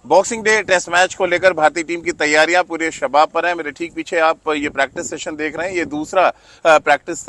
Boxing Day test match को लेकर भारतीय टीम की तैयारियां पूरे शबाब पर है। मेरे ठीक पीछे आप ये प्रैक्टिस सेशन देख रहे हैं, ये दूसरा प्रैक्टिस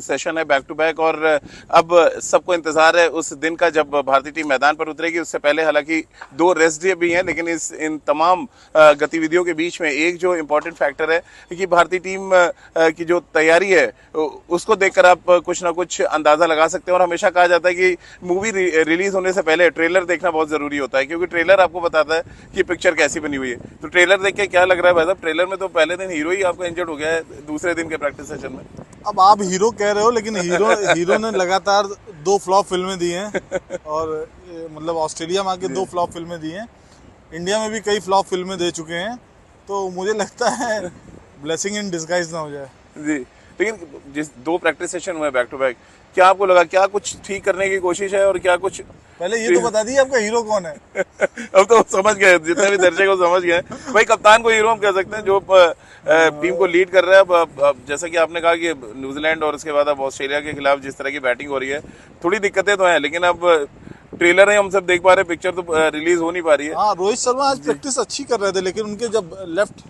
सेशन है बैक टू बैक। और अब सबको इंतजार है उस दिन का जब भारतीय टीम मैदान पर उतरेगी। उससे पहले हालांकि 2 रेस्ट डे भी हैं, लेकिन इन तमाम गतिविधियों के बीच में एक जो इम्पोर्टेंट फैक्टर है कि भारतीय टीम की जो तैयारी है उसको देखकर आप कुछ ना कुछ अंदाजा लगा सकते हैं। और हमेशा कहा जाता है कि मूवी रिलीज होने से पहले ट्रेलर देखना बहुत जरूरी होता है, क्योंकि ट्रेलर आपको बताता है कि पिक्चर कैसी बनी हुई है। तो ट्रेलर देख के क्या लग रहा है भाई साहब? ट्रेलर में तो पहले दिन हीरो ही आपका इंजर्ड हो गया है दूसरे दिन के प्रैक्टिस सेशन में। अब आप हीरो कह रहे हो, लेकिन हीरो ने लगातार 2 फ्लॉप फिल्में दी हैं और मतलब ऑस्ट्रेलिया में आके 2 फ्लॉप फिल्में दी हैं, इंडिया में भी कई फ्लॉप फिल्में दे चुके हैं। तो मुझे लगता है ब्लेसिंग इन डिस्गाइज ना हो जाए जी। लेकिन जिस 2 प्रैक्टिस सेशन हुए बैक टू बैक, क्या आपको लगा क्या कुछ ठीक करने की कोशिश है और क्या कुछ? पहले ये तो बता दीजिए आपका हीरो कौन है? अब तो समझ गए, जितने भी दर्शक को समझ गए भाई। कप्तान को हीरो हम कह सकते हैं, जो टीम को लीड कर रहा है। अब जैसा कि आपने कहा कि न्यूजीलैंड और उसके बाद अब ऑस्ट्रेलिया के खिलाफ जिस तरह की बैटिंग हो रही है, थोड़ी दिक्कतें तो हैं, लेकिन अब ट्रेलर है, हम सब देख पा रहे हैं, पिक्चर तो रिलीज हो नहीं पा रही है। हाँ, रोहित शर्मा आज प्रैक्टिस अच्छी कर रहे थे, लेकिन उनके जब लेफ्ट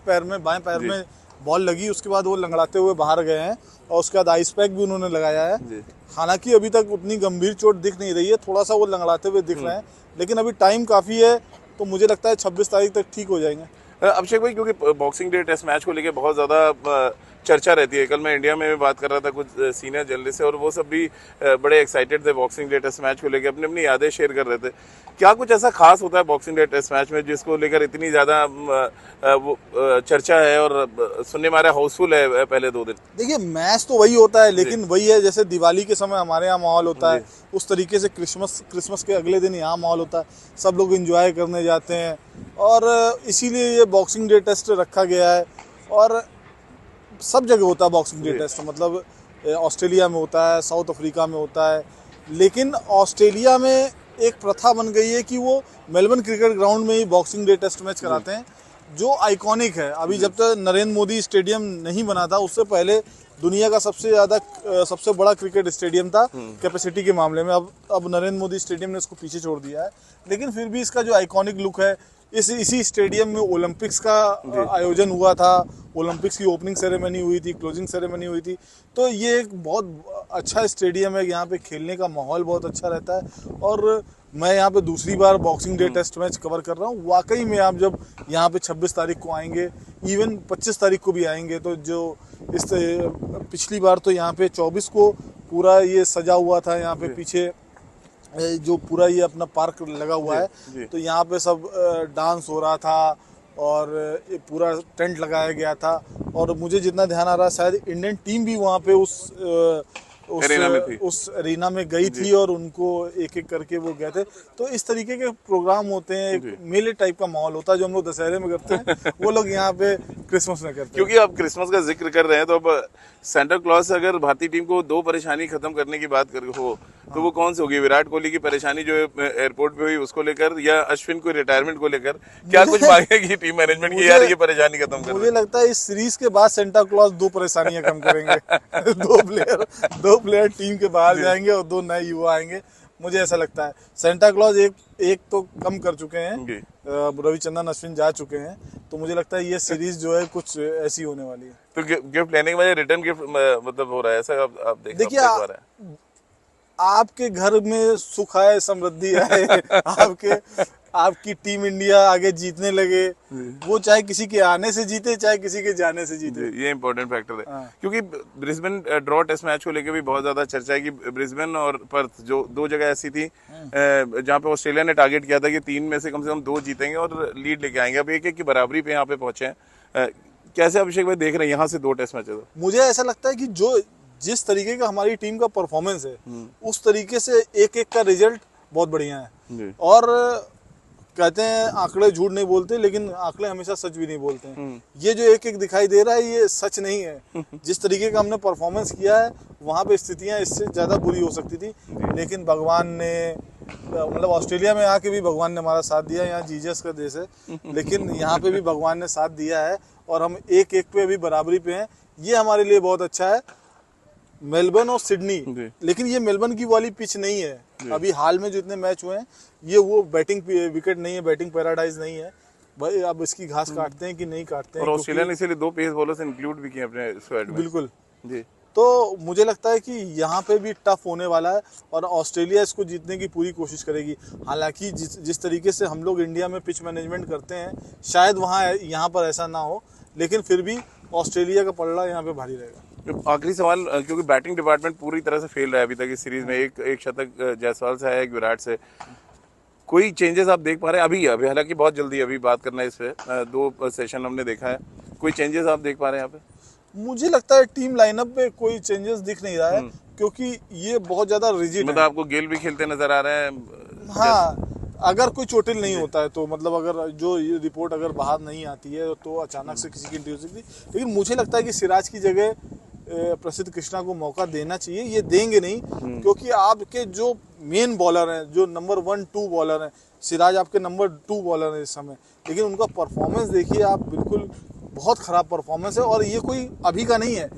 पैर में, बाएं पैर में बॉल लगी, उसके बाद वो लंगड़ाते हुए बाहर गए हैं और उसके बाद आइस पैक भी उन्होंने लगाया है। हालांकि अभी तक उतनी गंभीर चोट दिख नहीं रही है, थोड़ा सा वो लंगड़ाते हुए दिख रहे हैं, लेकिन अभी टाइम काफी है, तो मुझे लगता है 26 तारीख तक ठीक हो जाएंगे। अभिषेक भाई, क्योंकि बॉक्सिंग डे टेस्ट मैच को लेके बहुत ज्यादा चर्चा रहती है। कल मैं इंडिया में भी बात कर रहा था कुछ सीनियर जर्नलिस्ट से, और वो सब भी बड़े एक्साइटेड थे बॉक्सिंग डे टेस्ट मैच को लेकर, अपनी अपनी यादें शेयर कर रहे थे। क्या कुछ ऐसा खास होता है बॉक्सिंग डे टेस्ट मैच में जिसको लेकर इतनी ज्यादा वो चर्चा है और सुनने में आ रहा है हाउसफुल है पहले 2 दिन? देखिए, मैच तो वही होता है, लेकिन वही है जैसे दिवाली के समय हमारे यहाँ माहौल होता है, उस तरीके से क्रिसमस के अगले दिन यहाँ माहौल होता है, सब लोग एंजॉय करने जाते हैं, और इसीलिए ये बॉक्सिंग डे टेस्ट रखा गया है। और सब जगह होता है बॉक्सिंग डे टेस्ट, मतलब ऑस्ट्रेलिया में होता है, साउथ अफ्रीका में होता है, लेकिन ऑस्ट्रेलिया में एक प्रथा बन गई है कि वो मेलबर्न क्रिकेट ग्राउंड में ही बॉक्सिंग डे टेस्ट मैच कराते हैं, जो आइकॉनिक है। अभी जब तक नरेंद्र मोदी स्टेडियम नहीं बना था, उससे पहले दुनिया का सबसे बड़ा क्रिकेट स्टेडियम था कैपेसिटी के मामले में। अब नरेंद्र मोदी स्टेडियम ने इसको पीछे छोड़ दिया है, लेकिन फिर भी इसका जो आइकॉनिक लुक है, इसी स्टेडियम में ओलंपिक्स का आयोजन हुआ था, ओलंपिक्स की ओपनिंग सेरेमनी हुई थी, क्लोजिंग सेरेमनी हुई थी। तो ये एक बहुत अच्छा स्टेडियम है, यहाँ पे खेलने का माहौल बहुत अच्छा रहता है। और मैं यहाँ पे दूसरी बार Boxing Day test match cover कर रहा हूँ। वाकई में आप जब यहाँ पे 26 तारीख को आएंगे, इवन 25 तारीख को भी आएंगे, तो जो इस पिछली बार तो यहाँ पे 24 को पूरा ये सजा हुआ था, यहाँ पे पीछे जो पूरा ये अपना पार्क लगा हुआ है, तो यहाँ पे सब डांस हो रहा था और पूरा टेंट लगाया गया था। और मुझे जितना ध्यान आ रहा है, शायद इंडियन टीम भी वहाँ पे उस एरिना में गई थी और उनको एक एक करके वो गए थे। तो इस तरीके के प्रोग्राम होते हैं, एक मेले टाइप का माहौल होता है, जो हम लोग दशहरे में करते हैं, वो लोग यहाँ पे क्रिसमस में करते हैं। क्योंकि आप क्रिसमस का जिक्र कर रहे हैं, तो अब सेंटा क्लॉज से अगर भारतीय टीम को 2 परेशानी खत्म करने की बात हो, तो वो कौन सी होगी? विराट कोहली की परेशानी जो एयरपोर्ट पे हुई उसको लेकर, या अश्विन को रिटायरमेंट को लेकर? क्या कुछ मांगेगी टीम मैनेजमेंट की, यार ये परेशानी खत्म कर? मुझे लगता है इस सीरीज के बाद सेंटा क्लॉज 2 परेशानियां कम करेंगे। 2 प्लेयर टीम के बाहर जाएंगे और 2 नए युवा आएंगे, मुझे ऐसा लगता है। सेंटा क्लॉज एक तो कम कर चुके हैं, रविचंद्रन अश्विन जा चुके हैं, तो मुझे लगता है ये सीरीज जो है कुछ ऐसी होने वाली है। तो गिफ्ट लेने के बाद रिटर्न गिफ्ट मतलब हो रहा है ऐसा? आप देखिए, आपके घर में सुख आए, समृद्धि आए, आपकी टीम इंडिया आगे जीतने लगे, वो चाहे किसी के आने से जीते, चाहे किसी के जाने से जीते, ये इंपॉर्टेंट फैक्टर है। क्योंकि ब्रिस्बेन ड्रॉ टेस्ट मैच को लेकर भी बहुत ज्यादा चर्चा है कि ब्रिस्बेन और पर्थ जो 2 जगह ऐसी थी जहां पे ऑस्ट्रेलिया ने टारगेट किया था कि 3 में से कम 2 जीतेंगे और लीड लेके आएंगे। अब 1-1 की बराबरी पे यहाँ पे पहुंचे हैं। कैसे अभिषेक भाई देख रहे हैं यहाँ से 2 टेस्ट मैच? मुझे ऐसा लगता है कि जिस तरीके का हमारी टीम का परफॉर्मेंस है, उस तरीके से 1-1 का रिजल्ट बहुत बढ़िया है। और कहते हैं आंकड़े झूठ नहीं बोलते, लेकिन आंकड़े हमेशा सच भी नहीं बोलते हैं। ये जो 1-1 दिखाई दे रहा है, ये सच नहीं है। जिस तरीके का हमने परफॉर्मेंस किया है, वहाँ पे स्थितियाँ इससे ज़्यादा बुरी हो सकती थी, लेकिन भगवान ने, मतलब ऑस्ट्रेलिया में आके भी भगवान ने हमारा साथ दिया। यहाँ जीसस का देश है, लेकिन यहाँ पे भी भगवान ने साथ दिया है और हम 1-1 पे अभी बराबरी पे हैं। ये हमारे लिए बहुत अच्छा है। मेलबर्न और सिडनी, जी। लेकिन ये मेलबर्न की वाली पिच नहीं है। अभी हाल में जो इतने मैच हुए हैं ये वो बैटिंग विकेट नहीं है, बैटिंग पैराडाइज नहीं है भाई। अब इसकी घास काटते हैं कि नहीं काटते हैं, और ऑस्ट्रेलिया ने इसीलिए 2 पेस बॉलर्स इंक्लूड भी किए अपने स्क्वाड में। बिल्कुल। जी। तो मुझे लगता है कि यहाँ पे भी टफ होने वाला है और ऑस्ट्रेलिया इसको जीतने की पूरी कोशिश करेगी। हालांकि जिस तरीके से हम लोग इंडिया में पिच मैनेजमेंट करते हैं शायद यहाँ पर ऐसा ना हो, लेकिन फिर भी ऑस्ट्रेलिया का पलड़ा यहाँ पे भारी रहेगा। आखिरी सवाल, क्योंकि बैटिंग डिपार्टमेंट पूरी तरह से फेल रहा है अभी तक इस सीरीज में, एक शतक जायसवाल से आया, एक विराट से, कोई चेंजेस आप देख पा रहे हैं अभी हालांकि बहुत जल्दी अभी बात करना है इस पे, 2 सेशन हमने देखा है, कोई चेंजेस आप देख पा रहे हैं यहाँ पे? मुझे लगता है टीम लाइनअप में कोई चेंजेस दिख नहीं रहा है क्योंकि ये बहुत ज्यादा रिजिड मतलब आपको गेल भी खेलते नजर आ रहे हैं? हाँ, अगर कोई चोटिल नहीं होता है तो मतलब अगर जो ये रिपोर्ट अगर बाहर नहीं आती है तो अचानक से किसी की इंट्री हो सकती है, लेकिन मुझे लगता है कि सिराज की जगह प्रसिद्ध कृष्णा को मौका देना चाहिए। ये देंगे नहीं क्योंकि आपके जो मेन बॉलर हैं, जो नंबर 1-2 बॉलर हैं, सिराज आपके नंबर 2 बॉलर हैं इस समय, लेकिन उनका परफॉर्मेंस देखिए आप, बिल्कुल बहुत खराब परफॉर्मेंस है और ये कोई अभी का नहीं है।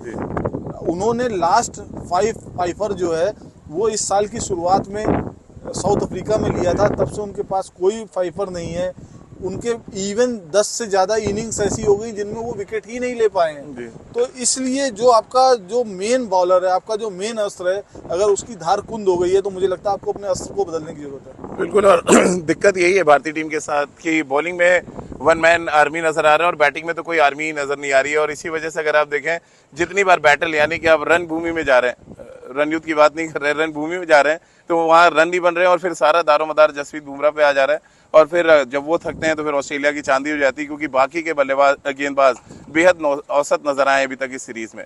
उन्होंने लास्ट 5 फाइफर जो है वो इस साल की शुरुआत में साउथ अफ्रीका में लिया था, तब से उनके पास कोई फाइफर नहीं है। उनके इवन 10 से ज़्यादा इनिंग्स ऐसी हो गई जिनमें वो विकेट ही नहीं ले पाए हैं। तो इसलिए जो आपका जो मेन बॉलर है, आपका जो मेन अस्त्र है, अगर उसकी धार कुंद हो गई है तो मुझे लगता है आपको अपने अस्त्र को बदलने की जरूरत है। बिल्कुल, और दिक्कत यही है भारतीय टीम के साथ कि बॉलिंग में 1 मैन आर्मी नजर आ रहा है और बैटिंग में तो कोई आर्मी नजर नहीं आ रही है। और इसी वजह से अगर आप देखें जितनी बार बैटल, यानी कि आप रन भूमि में जा रहे हैं, रन युद्ध की बात नहीं कर रहे, रन भूमि में जा रहे हैं, तो वहाँ रन नहीं बन रहे हैं और फिर सारा दारोमदार जसप्रीत बुमराह पे आ जा रहा है। और फिर जब वो थकते हैं तो फिर ऑस्ट्रेलिया की चांदी हो जाती है, क्योंकि बाकी के बल्लेबाज गेंदबाज बेहद औसत नजर आए अभी तक इस सीरीज में।